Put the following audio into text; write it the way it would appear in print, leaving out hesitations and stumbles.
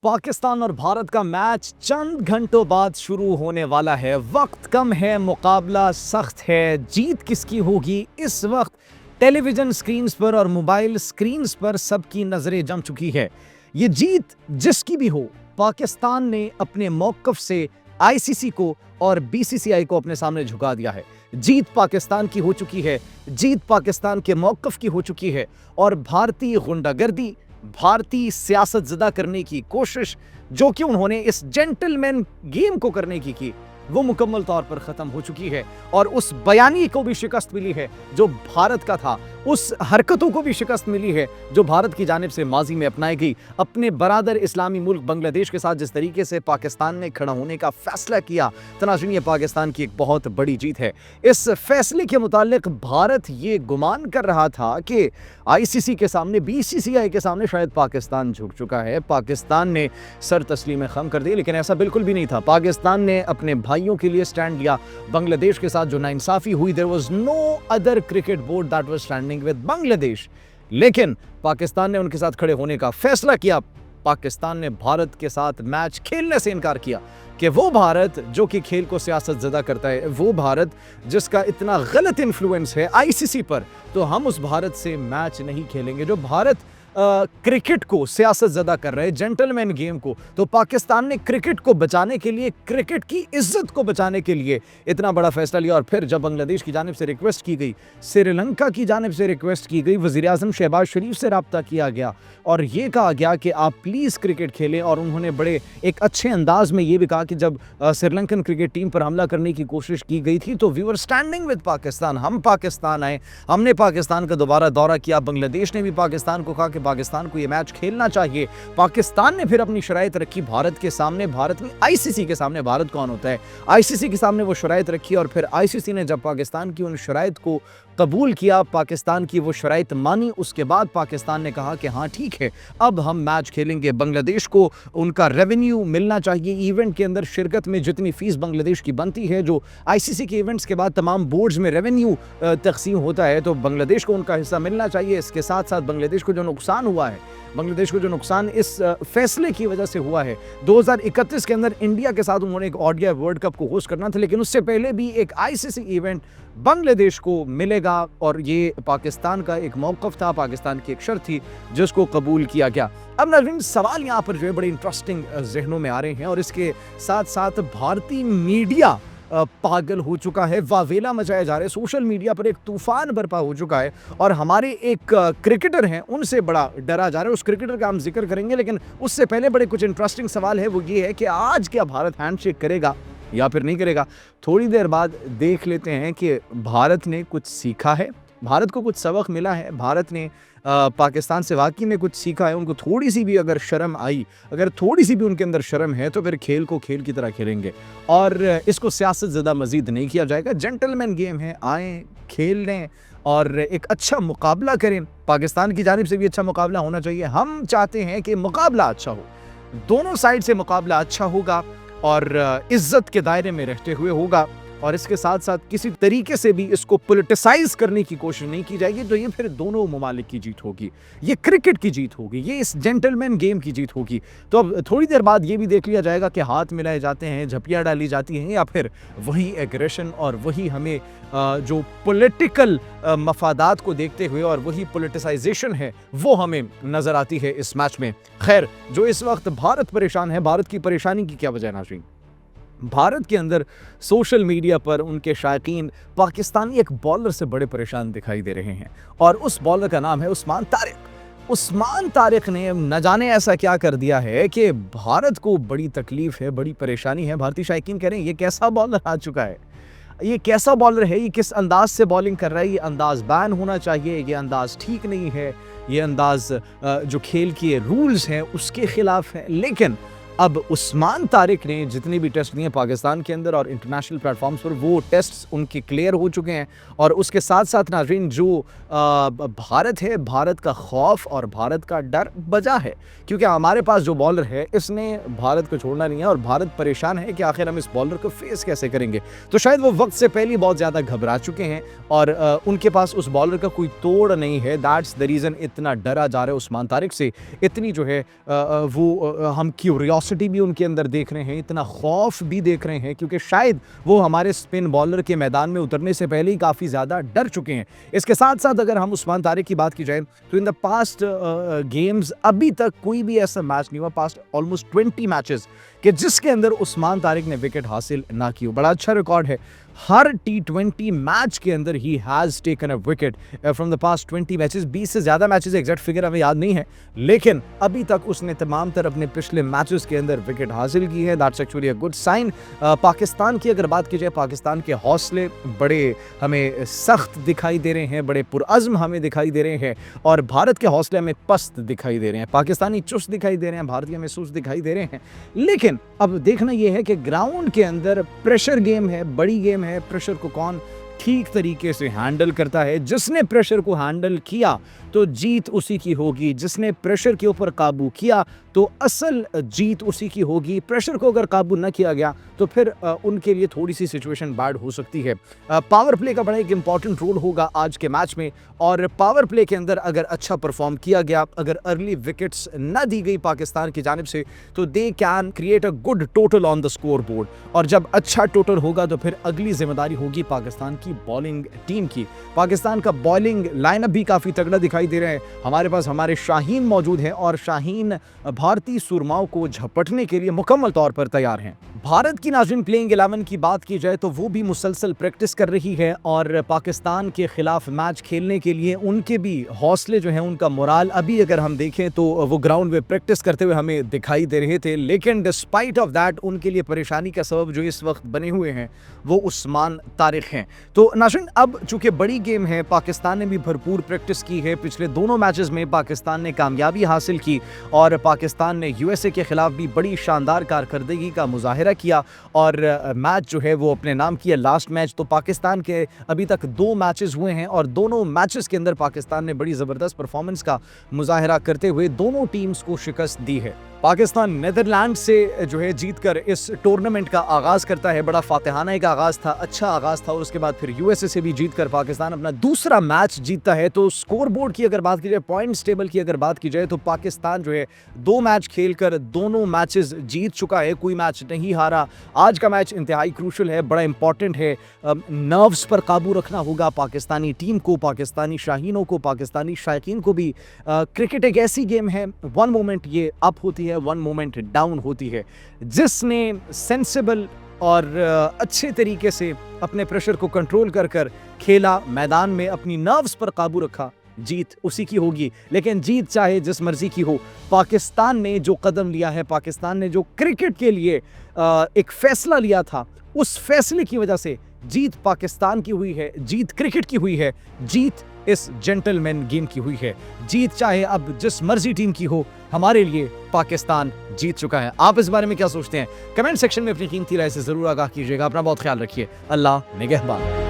पाकिस्तान और भारत का मैच चंद घंटों बाद शुरू होने वाला है। वक्त कम है, मुकाबला सख्त है। जीत किसकी होगी इस वक्त टेलीविजन स्क्रीन्स पर और मोबाइल स्क्रीन्स पर सबकी नजरें जम चुकी है। ये जीत जिसकी भी हो, पाकिस्तान ने अपने मौकफ से आईसीसी को और बीसीसीआई को अपने सामने झुका दिया है। जीत पाकिस्तान की हो चुकी है, जीत पाकिस्तान के मौकफ की हो चुकी है और भारतीय गुंडागर्दी, भारतीय सियासत ज़दा करने की कोशिश जो कि उन्होंने इस जेंटलमैन गेम को करने की वो मुकम्मल तौर पर ख़त्म हो चुकी है। और उस बयानी को भी शिकस्त मिली है जो भारत का था, उस हरकतों को भी शिकस्त मिली है जो भारत की जानिब से माजी में अपनाई गई। अपने बरादर इस्लामी मुल्क बांग्लादेश के साथ जिस तरीके से पाकिस्तान ने खड़ा होने का फैसला किया, तनाज़रीन ये पाकिस्तान की एक बहुत बड़ी जीत है। इस फैसले के मुतालिक भारत ये गुमान कर रहा था कि आईसीसी के सामने, बीसीसीआई के सामने शायद पाकिस्तान झुक चुका है, पाकिस्तान ने सर तस्लीम खम कर दी, लेकिन ऐसा बिल्कुल भी नहीं था। पाकिस्तान ने अपने भाइयों के लिए स्टैंड लिया। बांग्लादेश के साथ जो नाइंसाफी हुई, there was no other cricket board that was standing with Bangladesh, लेकिन पाकिस्तान ने उनके साथ खड़े होने का फैसला किया। पाकिस्तान ने भारत के साथ मैच खेलने से इनकार किया कि वो भारत जो कि खेल को सियासत ज़दा करता है, वो भारत जिसका इतना गलत इन्फ्लुएंस है आईसीसी पर, तो हम उस भारत से मैच नहीं खेलेंगे। जो भारत क्रिकेट को सियासत ज़दा कर रहे हैं, जेंटलमैन गेम को, तो पाकिस्तान ने क्रिकेट को बचाने के लिए, क्रिकेट की इज्जत को बचाने के लिए इतना बड़ा फैसला लिया। और फिर जब बांग्लादेश की जानिब से रिक्वेस्ट की गई, श्रीलंका की जानिब से रिक्वेस्ट की गई, वज़ीर-ए-आज़म शहबाज शरीफ से रब्ता किया गया और ये कहा गया कि आप प्लीज़ क्रिकेट खेलें। और उन्होंने बड़े एक अच्छे अंदाज में ये भी कहा कि जब श्रीलंकन क्रिकेट टीम पर हमला करने की कोशिश की गई थी तो we were standing with Pakistan, हम पाकिस्तान आए, हमने पाकिस्तान का दोबारा दौरा किया। बांग्लादेश ने भी पाकिस्तान को कहा कि पाकिस्तान को ये मैच खेलना चाहिए। पाकिस्तान ने फिर अपनी शराइत रखी भारत के सामने, भारत में आईसीसी के सामने, भारत कौन होता है, आईसीसी के सामने वो शराइत रखी और फिर आईसीसी ने जब पाकिस्तान की उन शराइत को कबूल किया, पाकिस्तान की वो शराइत मानी, उसके बाद पाकिस्तान ने कहा कि हाँ ठीक है, अब हम मैच खेलेंगे। बांग्लादेश को उनका रेवेन्यू मिलना चाहिए। इवेंट के अंदर शिरकत में जितनी फीस बांग्लादेश की बनती है, जो आईसीसी के इवेंट्स के बाद तमाम बोर्ड्स में रेवेन्यू तकसीम होता है, तो बांग्लादेश को उनका हिस्सा मिलना चाहिए। इसके साथ साथ बांग्लादेश को जो नुकसान हुआ है, बांग्लादेश को जो नुकसान इस फैसले की वजह से हुआ है, 2031 के अंदर इंडिया के साथ उन्होंने एक ओडीआई वर्ल्ड कप को होस्ट करना था, लेकिन उससे पहले भी एक आईसीसी इवेंट बांग्लादेश को मिलेगा और ये पाकिस्तान का एक मौक़िफ़ था, पाकिस्तान की एक शर्त थी जिसको कबूल किया गया। अब नाज़रीन सवाल यहाँ पर जो है बड़े इंटरेस्टिंग ज़हनों में आ रहे हैं और इसके साथ साथ भारतीय मीडिया पागल हो चुका है, वावेला मचाया जा रहा है, सोशल मीडिया पर एक तूफान बर्पा हो चुका है और हमारे एक क्रिकेटर हैं उनसे बड़ा डरा जा रहा है। उस क्रिकेटर का हम जिक्र करेंगे, लेकिन उससे पहले बड़े कुछ इंटरेस्टिंग सवाल है। वो ये है कि आज क्या भारत हैंडशेक करेगा या फिर नहीं करेगा? थोड़ी देर बाद देख लेते हैं कि भारत ने कुछ सीखा है, भारत को कुछ सबक मिला है, भारत ने पाकिस्तान से वाकई में कुछ सीखा है। उनको थोड़ी सी भी अगर शर्म आई, अगर थोड़ी सी भी उनके अंदर शर्म है, तो फिर खेल को खेल की तरह खेलेंगे और इसको सियासत ज़्यादा मजीद नहीं किया जाएगा। जेंटलमैन गेम है, आएँ खेल लें और एक अच्छा मुकाबला करें। पाकिस्तान की जानिब से भी अच्छा मुकाबला होना चाहिए। हम चाहते हैं कि मुकाबला अच्छा हो, दोनों साइड से मुकाबला अच्छा होगा और इज्जत के दायरे में रहते हुए होगा और इसके साथ साथ किसी तरीके से भी इसको पॉलिटिसाइज करने की कोशिश नहीं की जाएगी। तो ये फिर दोनों ममालिक की जीत होगी, ये क्रिकेट की जीत होगी, ये इस जेंटलमैन गेम की जीत होगी। तो अब थोड़ी देर बाद ये भी देख लिया जाएगा कि हाथ मिलाए जाते हैं, झपियाँ डाली जाती हैं या फिर वही एग्रेशन और वही हमें जो पॉलिटिकल मफादात को देखते हुए और वही पॉलिटिसाइजेशन है वो हमें नज़र आती है इस मैच में। खैर, जो इस वक्त भारत परेशान है, भारत की परेशानी की क्या वजह नाज़रीन? भारत के अंदर सोशल मीडिया पर उनके शायकीन पाकिस्तानी एक बॉलर से बड़े परेशान दिखाई दे रहे हैं और उस बॉलर का नाम है उस्मान तारिक। उस्मान तारिक ने न जाने ऐसा क्या कर दिया है कि भारत को बड़ी तकलीफ है, बड़ी परेशानी है। भारतीय शायकीन कह रहे हैं ये कैसा बॉलर आ चुका है, ये कैसा बॉलर है, ये किस अंदाज से बॉलिंग कर रहा है, ये अंदाज बैन होना चाहिए, ये अंदाज ठीक नहीं है, ये अंदाज जो खेल के रूल्स हैं उसके खिलाफ है। लेकिन अब उस्मान तारिक ने जितने भी टेस्ट दिए पाकिस्तान के अंदर और इंटरनेशनल प्लेटफॉर्म्स पर, वो टेस्ट उनके क्लियर हो चुके हैं। और उसके साथ साथ नाज़रीन, जो भारत है, भारत का खौफ और भारत का डर बजा है, क्योंकि हमारे पास जो बॉलर है इसने भारत को छोड़ना नहीं है और भारत परेशान है कि आखिर हम इस बॉलर को फेस कैसे करेंगे। तो शायद वो वक्त से पहले बहुत ज़्यादा घबरा चुके हैं और उनके पास उस बॉलर का कोई तोड़ नहीं है। दैट्स द रीज़न इतना डरा जा रहा है उस्मान तारिक से, इतनी जो है हम क्यूरियोसिटी भी उनके अंदर देख रहे हैं, इतना खौफ भी देख रहे हैं, क्योंकि शायद वो हमारे स्पिन बॉलर के मैदान में उतरने से पहले ही काफ़ी ज़्यादा डर चुके हैं। इसके साथ साथ अगर हम उस्मान तारिक की बात की जाए तो इन द पास्ट गेम्स अभी तक कोई भी ऐसा मैच नहीं हुआ, पास्ट ऑलमोस्ट 20 मैचेस, कि जिसके अंदर उस्मान तारिक ने विकेट हासिल ना की हो। बड़ा अच्छा रिकॉर्ड है, हर T20 मैच के अंदर he has taken a wicket from the past 20 matches. 20 से ज़्यादा मैचेस, एग्जैक्ट फिगर हमें याद नहीं है, लेकिन अभी तक उसने तमाम तरह अपने पिछले मैचेस के अंदर विकेट हासिल की है। That's actually a good sign. Pakistan की अगर बात की जाए, पाकिस्तान के हौसले बड़े हमें सख्त दिखाई दे रहे हैं, बड़े पुरअज़्म हमें दिखाई दे रहे हैं, और भारत के हौसले हमें पस्त दिखाई दे रहे हैं। पाकिस्तानी चुस्त दिखाई दे रहे हैं, भारतीय हमें सुस्त दिखाई दे रहे हैं। लेकिन अब देखना यह है कि ग्राउंड के अंदर प्रेशर गेम है, बड़ी गेम है, प्रेशर को कौन ठीक तरीके से हैंडल करता है। जिसने प्रेशर को हैंडल किया तो जीत उसी की होगी, जिसने प्रेशर के ऊपर काबू किया तो असल जीत उसी की होगी। प्रेशर को अगर काबू न किया गया तो फिर उनके लिए थोड़ी सी सिचुएशन बैड हो सकती है। पावर प्ले का बड़ा एक इंपॉर्टेंट रोल होगा आज के मैच में, और पावर प्ले के अंदर अगर अच्छा परफॉर्म किया गया, अगर अर्ली विकेट्स न दी गई पाकिस्तान की जानिब से, तो they can create a good total on the score board. और जब अच्छा टोटल होगा तो फिर अगली जिम्मेदारी होगी पाकिस्तान की बॉलिंग टीम की। पाकिस्तान का बॉलिंग लाइनअप भी काफ़ी तगड़ा दिखाई दे रहा है। हमारे पास हमारे शाहीन मौजूद हैं और शाहीन भारतीय सुरमाओं को झपटने के लिए मुकम्मल तौर पर तैयार हैं। भारत की नाज़रीन प्लेइंग 11 की बात की जाए तो वो भी मुसलसल प्रैक्टिस कर रही है, और पाकिस्तान के खिलाफ मैच खेलने के लिए उनके भी हौसले जो हैं, उनका मोराल अभी अगर हम देखें तो वो ग्राउंड में प्रैक्टिस करते हुए हमें दिखाई दे रहे थे। लेकिन डिस्पाइट ऑफ दैट उनके लिए परेशानी का सबब जो इस वक्त बने हुए हैं वो उस्मान तारिक हैं। तो नाज़रीन, अब चूंकि बड़ी गेम है, पाकिस्तान ने भी भरपूर प्रैक्टिस की है। पिछले दोनों मैचेस में पाकिस्तान ने कामयाबी हासिल की और पाकिस्तान ने USA के खिलाफ भी बड़ी शानदार कारकर्दगी का मुजाहिरा किया और मैच जो है वो अपने नाम किया। लास्ट मैच तो पाकिस्तान के अभी तक 2 मैचेस हुए हैं और दोनों मैचेस के अंदर पाकिस्तान ने बड़ी ज़बरदस्त परफॉर्मेंस का मुजाहिरा करते हुए दोनों टीम्स को शिकस्त दी है। पाकिस्तान नीदरलैंड से जो है जीतकर इस टूर्नामेंट का आगाज़ करता है। बड़ा फातिहाना एक आगाज़ था, अच्छा आगाज़ था, और उसके बाद फिर USA से भी जीतकर पाकिस्तान अपना दूसरा मैच जीतता है। तो स्कोर बोर्ड की अगर बात की जाए, पॉइंट्स टेबल की अगर बात की जाए, तो पाकिस्तान जो है 2 मैच खेलकर दोनों मैचेस जीत चुका है, कोई मैच नहीं हारा। आज का मैच इंतहाई क्रूशल है, बड़ा इंपॉर्टेंट है। नर्व्स पर काबू रखना होगा पाकिस्तानी टीम को, पाकिस्तानी शाहीनों को, पाकिस्तानी शायकीन को भी। क्रिकेट एक ऐसी गेम है, वन मोमेंट ये अप होती है, वन मोमेंट डाउन होती है। जिसने सेंसिबल और अच्छे तरीके से अपने प्रेशर को कंट्रोल कर खेला, मैदान में अपनी नर्व्स पर काबू रखा, जीत उसी की होगी। लेकिन जीत चाहे जिस मर्जी की हो, पाकिस्तान ने जो कदम लिया है, पाकिस्तान ने जो क्रिकेट के लिए एक फैसला लिया था, उस फैसले की वजह से जीत पाकिस्तान की हुई है, जीत क्रिकेट की हुई है, जीत इस जेंटलमैन गेम की हुई है। जीत चाहे अब जिस मर्जी टीम की हो, हमारे लिए पाकिस्तान जीत चुका है। आप इस बारे में क्या सोचते हैं? कमेंट सेक्शन में अपनी कीमती राय से जरूर आगाह कीजिएगा। अपना बहुत ख्याल रखिए। अल्लाह निगहबान।